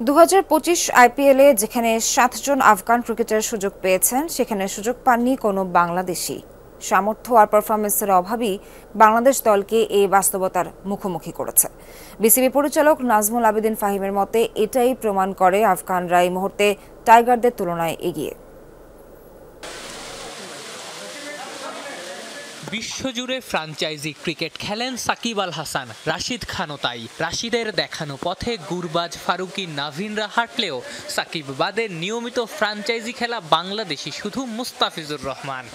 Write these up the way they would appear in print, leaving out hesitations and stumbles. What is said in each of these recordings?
2025 আইপিএলে যেখানে 7 জন আফগান ক্রিকেটার সুযোগ পেয়েছেন, সেখানে সুযোগ পাননি কোনো বাংলাদেশি। সামর্থ্য আর পারফরমেন্সের অভাবই বাংলাদেশ দলকে এই বাস্তবতার মুখোমুখি করেছে। বিসিবি পরিচালক নাজমুল আবেদিন ফাহিমের মতে এটাই প্রমাণ করে আফগানরা এই মুহূর্তে টাইগারদের তুলনায় এগিয়ে। বিশ্বজুড়ে ফ্র্যাঞ্চাইজি ক্রিকেট খেলেন সাকিব আল হাসান, রাশিদ খানও তাই। রাশিদের দেখানো পথে গুরবাজ, ফারুকি, নাভিনরা হাঁটলেও সাকিব বাদে নিয়মিত ফ্র্যাঞ্চাইজি খেলা বাংলাদেশি শুধু মুস্তাফিজুর রহমান।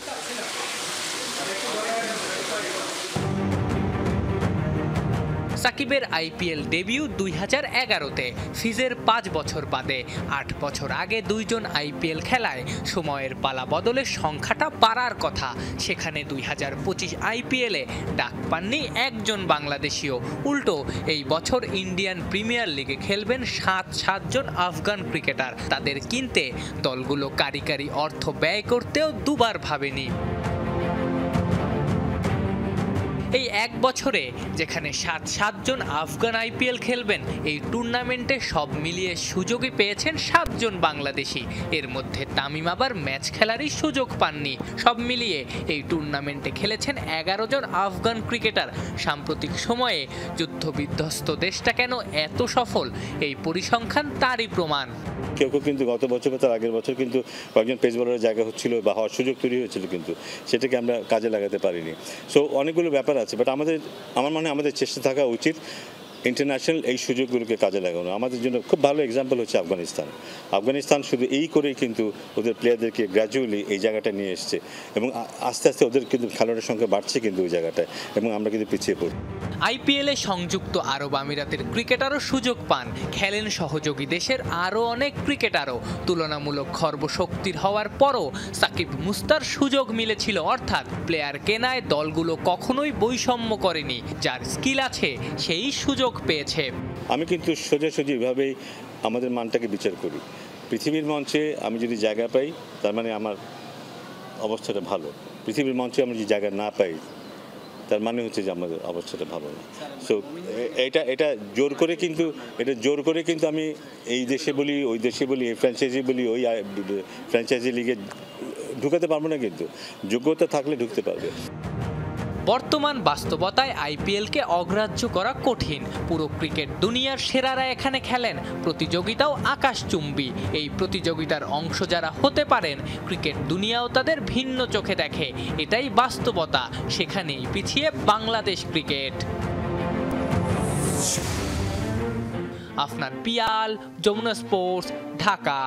সাকিবের আইপিএল ডেবিউ 2011-তে, ফিজের 5 বছর বাদে। 8 বছর আগে 2 জন আইপিএল খেলায় সময়ের পালা বদলে সংখ্যাটা বাড়ার কথা। সেখানে 2025 আইপিএলে ডাক পাননি একজন বাংলাদেশীয়। উল্টো এই বছর ইন্ডিয়ান প্রিমিয়ার লিগে খেলবেন 7 জন আফগান ক্রিকেটার। তাদের কিনতে দলগুলো কারিগরি অর্থ ব্যয় করতেও দুবার ভাবেনি। এই 1 বছরে যেখানে 7 জন আফগান আইপিএল খেলবেন, এই টুর্নামেন্টে সব মিলিয়ে সুযোগই পেয়েছেন 7 জন বাংলাদেশি। এর মধ্যে তামিম আবার ম্যাচ খেলারই সুযোগ পাননি। সব মিলিয়ে এই টুর্নামেন্টে খেলেছেন 11 জন আফগান ক্রিকেটার। সাম্প্রতিক সময়ে যুদ্ধবিধ্বস্ত দেশটা কেন এত সফল, এই পরিসংখ্যান তারই প্রমাণ। কেউ কিন্তু গত বছর বা তার আগের বছর কিন্তু কয়েকজন পেস বোলারের জায়গা হচ্ছিল বা হওয়ার সুযোগ তৈরি হয়েছিল, কিন্তু সেটাকে আমরা কাজে লাগাতে পারিনি। সো অনেকগুলো ব্যাপার আছে, বাট আমার মনে হয় আমাদের চেষ্টা থাকা উচিত ইন্টারন্যাশনাল এই সুযোগগুলোকে কাজে লাগানো। আমাদের জন্য খুব ভালো এক্সাম্পল হচ্ছে আফগানিস্তান শুধু এই করেই কিন্তু ওদের প্লেয়ারদেরকে গ্র্যাজুয়ালি এই জায়গাটা নিয়ে এসছে, এবং আস্তে আস্তে ওদের কিন্তু খেলোয়াড়ের সংখ্যা বাড়ছে কিন্তু ওই জায়গাটায়, এবং আমরা কিন্তু পিছিয়ে পড়ি। আইপিএলে সংযুক্ত আরব আমিরাতের ক্রিকেটারও সুযোগ পান, খেলেন সহযোগী দেশের আরও অনেক ক্রিকেটারও। তুলনামূলক খর্বশক্তির হওয়ার পরও সাকিব মুস্তার সুযোগ মিলেছিল, অর্থাৎ প্লেয়ার কেনায় দলগুলো কখনোই বৈষম্য করেনি। যার স্কিল আছে সেই সুযোগ পেয়েছে। আমি কিন্তু সোজাসুজি এভাবেই আমাদের মানটাকে বিচার করি। পৃথিবীর মঞ্চে আমি যদি জায়গা পাই, তার মানে আমার অবস্থাটা ভালো। পৃথিবীর মঞ্চে আমি যদি জায়গা না পাই, তার মানে হচ্ছে যে আমাদের অবস্থাটা ভালো না। সো এটা জোর করে কিন্তু আমি এই দেশে বলি, ওই দেশে বলি, এই ফ্র্যাঞ্চাইজি বলি, ওই ফ্র্যাঞ্চাইজি লিগে ঢুকাতে পারবো না, কিন্তু যোগ্যতা থাকলে ঢুকতে পারবে। বর্তমান বাস্তবতায় আইপিএলকে অগ্রাহ্য করা কঠিন। পুরো ক্রিকেট দুনিয়ার সেরারা এখানে খেলেন, প্রতিযোগিতাও আকাশচুম্বী। এই প্রতিযোগিতার অংশ যারা হতে পারেন, ক্রিকেট দুনিয়াও তাদের ভিন্ন চোখে দেখে। এটাই বাস্তবতা, সেখানেই পিছিয়ে বাংলাদেশ ক্রিকেট। আফনান পিয়াল, যমুনা স্পোর্টস, ঢাকা।